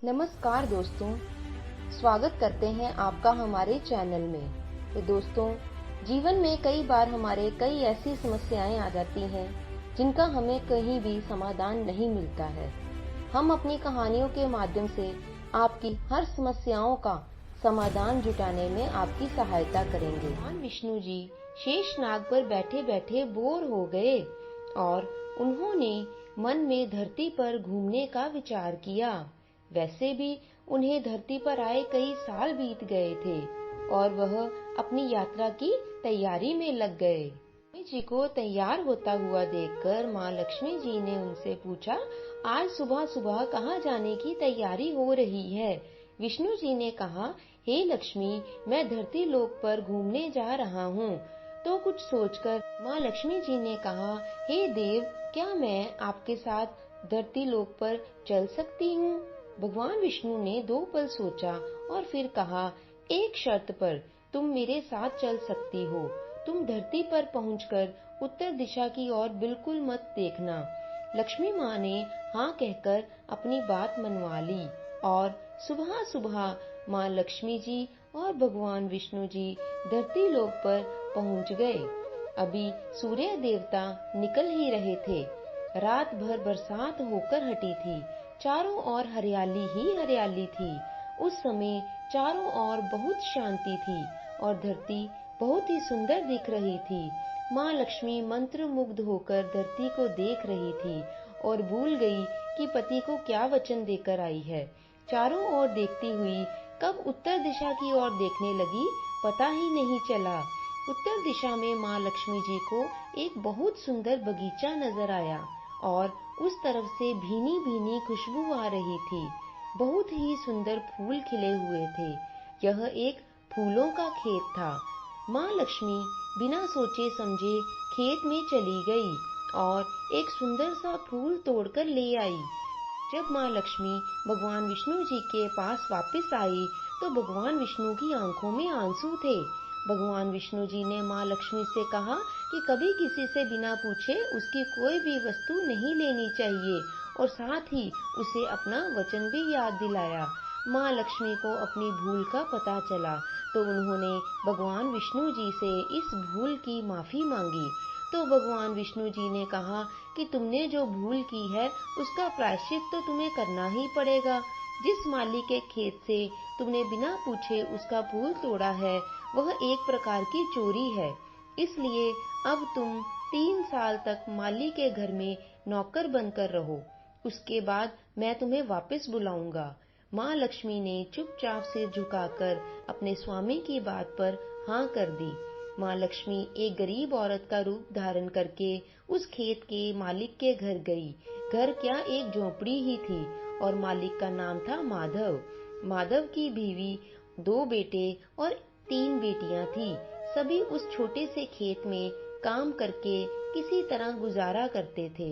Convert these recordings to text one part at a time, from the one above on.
नमस्कार दोस्तों, स्वागत करते हैं आपका हमारे चैनल में। तो दोस्तों, जीवन में कई बार हमारे कई ऐसी समस्याएं आ जाती हैं जिनका हमें कहीं भी समाधान नहीं मिलता है। हम अपनी कहानियों के माध्यम से आपकी हर समस्याओं का समाधान जुटाने में आपकी सहायता करेंगे। भगवान विष्णु जी शेषनाग पर बैठे बैठे बोर हो गए और उन्होंने मन में धरती पर घूमने का विचार किया। वैसे भी उन्हें धरती पर आए कई साल बीत गए थे और वह अपनी यात्रा की तैयारी में लग गए। लक्ष्मी जी को तैयार होता हुआ देखकर माँ लक्ष्मी जी ने उनसे पूछा, आज सुबह सुबह कहाँ जाने की तैयारी हो रही है? विष्णु जी ने कहा, हे लक्ष्मी, मैं धरती लोक पर घूमने जा रहा हूँ। तो कुछ सोचकर माँ लक्ष्मी जी ने कहा, हे देव, क्या मैं आपके साथ धरती लोक पर चल सकती हूँ? भगवान विष्णु ने 2 पल सोचा और फिर कहा, एक शर्त पर तुम मेरे साथ चल सकती हो। तुम धरती पर पहुंचकर उत्तर दिशा की ओर बिल्कुल मत देखना। लक्ष्मी माँ ने हाँ कहकर अपनी बात मनवा ली और सुबह सुबह माँ लक्ष्मी जी और भगवान विष्णु जी धरती लोक पर पहुंच गए। अभी सूर्य देवता निकल ही रहे थे। रात भर बरसात होकर हटी थी। चारों ओर हरियाली ही हरियाली थी। उस समय चारों ओर बहुत शांति थी और धरती बहुत ही सुंदर दिख रही थी। माँ लक्ष्मी मंत्र मुग्ध होकर धरती को देख रही थी और भूल गई कि पति को क्या वचन देकर आई है। चारों ओर देखती हुई कब उत्तर दिशा की ओर देखने लगी, पता ही नहीं चला। उत्तर दिशा में माँ लक्ष्मी जी को एक बहुत सुंदर बगीचा नजर आया और उस तरफ से भीनी भीनी खुशबू आ रही थी। बहुत ही सुंदर फूल खिले हुए थे। यह एक फूलों का खेत था। माँ लक्ष्मी बिना सोचे समझे खेत में चली गई और एक सुंदर सा फूल तोड़कर ले आई। जब माँ लक्ष्मी भगवान विष्णु जी के पास वापस आई तो भगवान विष्णु की आंखों में आंसू थे। भगवान विष्णु जी ने माँ लक्ष्मी से कहा कि कभी किसी से बिना पूछे उसकी कोई भी वस्तु नहीं लेनी चाहिए और साथ ही उसे अपना वचन भी याद दिलाया। माँ लक्ष्मी को अपनी भूल का पता चला तो उन्होंने भगवान विष्णु जी से इस भूल की माफी मांगी। तो भगवान विष्णु जी ने कहा कि तुमने जो भूल की है उसका प्रायश्चित तो तुम्हें करना ही पड़ेगा। जिस माली के खेत से तुमने बिना पूछे उसका फूल तोड़ा है वह एक प्रकार की चोरी है। इसलिए अब तुम 3 साल तक माली के घर में नौकर बनकर रहो। उसके बाद मैं तुम्हें वापस बुलाऊंगा। माँ लक्ष्मी ने चुपचाप सिर झुकाकर अपने स्वामी की बात पर हाँ कर दी। माँ लक्ष्मी एक गरीब औरत का रूप धारण करके उस खेत के मालिक के घर गई। घर क्या, एक झोपड़ी ही थी और मालिक का नाम था माधव। माधव की बीवी, 2 बेटे और 3 बेटियां थी। सभी उस छोटे से खेत में काम करके किसी तरह गुजारा करते थे।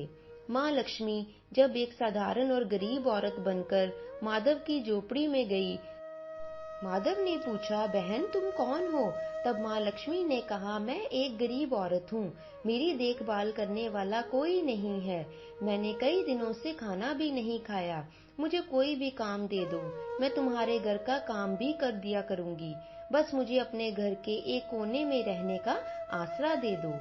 माँ लक्ष्मी जब एक साधारण और गरीब औरत बनकर माधव की झोपड़ी में गई, माधव ने पूछा, बहन तुम कौन हो? तब माँ लक्ष्मी ने कहा, मैं एक गरीब औरत हूँ। मेरी देखभाल करने वाला कोई नहीं है। मैंने कई दिनों से खाना भी नहीं खाया। मुझे कोई भी काम दे दो, मैं तुम्हारे घर का काम भी कर दिया करूँगी। बस मुझे अपने घर के एक कोने में रहने का आसरा दे दो।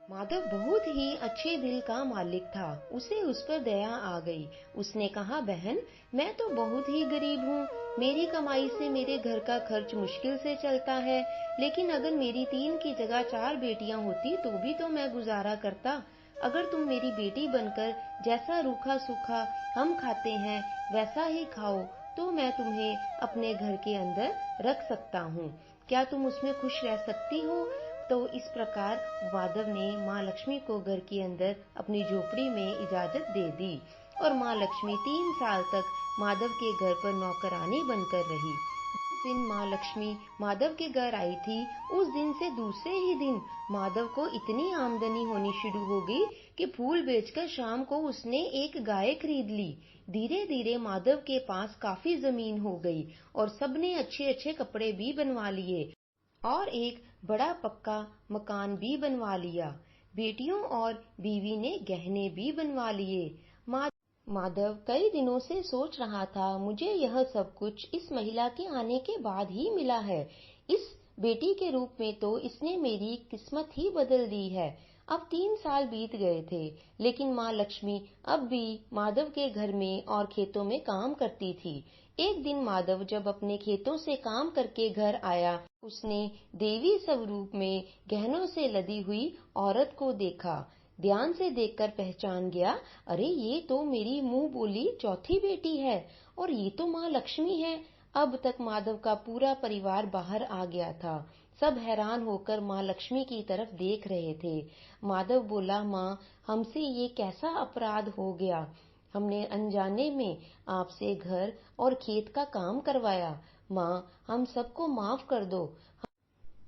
माधव बहुत ही अच्छे दिल का मालिक था। उसे उस पर दया आ गई। उसने कहा, बहन मैं तो बहुत ही गरीब हूँ। मेरी कमाई से मेरे घर का खर्च मुश्किल से चलता है। लेकिन अगर मेरी 3 की जगह 4 बेटियां होती तो भी तो मैं गुजारा करता। अगर तुम मेरी बेटी बनकर जैसा रूखा सूखा हम खाते हैं वैसा ही खाओ तो मैं तुम्हें अपने घर के अंदर रख सकता हूँ। क्या तुम उसमें खुश रह सकती हो? तो इस प्रकार माधव ने माँ लक्ष्मी को घर के अंदर अपनी झोपड़ी में इजाजत दे दी और माँ लक्ष्मी 3 साल तक माधव के घर पर नौकरानी बनकर रही। जिस दिन माँ लक्ष्मी माधव के घर आई थी उस दिन से दूसरे ही दिन माधव को इतनी आमदनी होनी शुरू हो गई कि फूल बेचकर शाम को उसने एक गाय खरीद ली। धीरे धीरे माधव के पास काफी जमीन हो गई और सबने अच्छे अच्छे कपड़े भी बनवा लिए और एक बड़ा पक्का मकान भी बनवा लिया। बेटियों और बीवी ने गहने भी बनवा लिए। माधव कई दिनों से सोच रहा था, मुझे यह सब कुछ इस महिला के आने के बाद ही मिला है। इस बेटी के रूप में तो इसने मेरी किस्मत ही बदल दी है। अब 3 साल बीत गए थे, लेकिन माँ लक्ष्मी अब भी माधव के घर में और खेतों में काम करती थी। एक दिन माधव जब अपने खेतों से काम करके घर आया, उसने देवी स्वरूप में गहनों से लदी हुई औरत को देखा। ध्यान से देखकर पहचान गया, अरे ये तो मेरी मुंह बोली चौथी बेटी है, और ये तो माँ लक्ष्मी है। अब तक माधव का पूरा परिवार बाहर आ गया था। सब हैरान होकर माँ लक्ष्मी की तरफ देख रहे थे। माधव बोला, माँ, हमसे ये कैसा अपराध हो गया? हमने अनजाने में आपसे घर और खेत का काम करवाया। माँ, हम सबको माफ कर दो।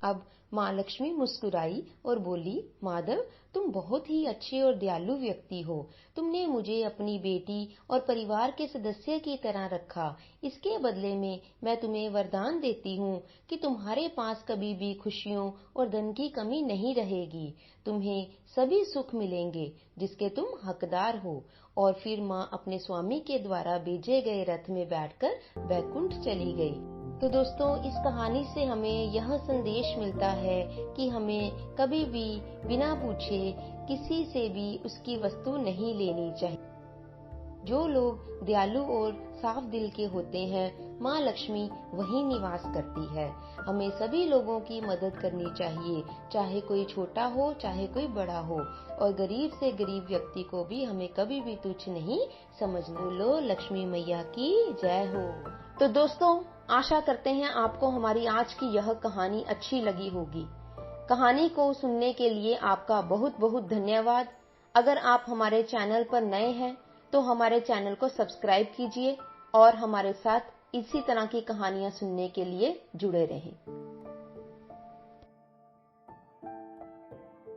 अब माँ लक्ष्मी मुस्कुराई और बोली, माधव, तुम बहुत ही अच्छे और दयालु व्यक्ति हो। तुमने मुझे अपनी बेटी और परिवार के सदस्य की तरह रखा। इसके बदले में मैं तुम्हें वरदान देती हूँ कि तुम्हारे पास कभी भी खुशियों और धन की कमी नहीं रहेगी। तुम्हें सभी सुख मिलेंगे जिसके तुम हकदार हो। और फिर माँ अपने स्वामी के द्वारा भेजे गए रथ में बैठकर बैकुंठ चली गई। तो दोस्तों, इस कहानी से हमें यह संदेश मिलता है कि हमें कभी भी बिना पूछे किसी से भी उसकी वस्तु नहीं लेनी चाहिए। जो लोग दयालु और साफ दिल के होते हैं, माँ लक्ष्मी वहीं निवास करती है। हमें सभी लोगों की मदद करनी चाहिए, चाहे कोई छोटा हो चाहे कोई बड़ा हो, और गरीब से गरीब व्यक्ति को भी हमें कभी भी तुच्छ नहीं समझना। बोलो लक्ष्मी मैया की जय हो। तो दोस्तों, आशा करते हैं आपको हमारी आज की यह कहानी अच्छी लगी होगी। कहानी को सुनने के लिए आपका बहुत बहुत धन्यवाद। अगर आप हमारे चैनल पर नए हैं तो हमारे चैनल को सब्सक्राइब कीजिए और हमारे साथ इसी तरह की कहानियां सुनने के लिए जुड़े रहें।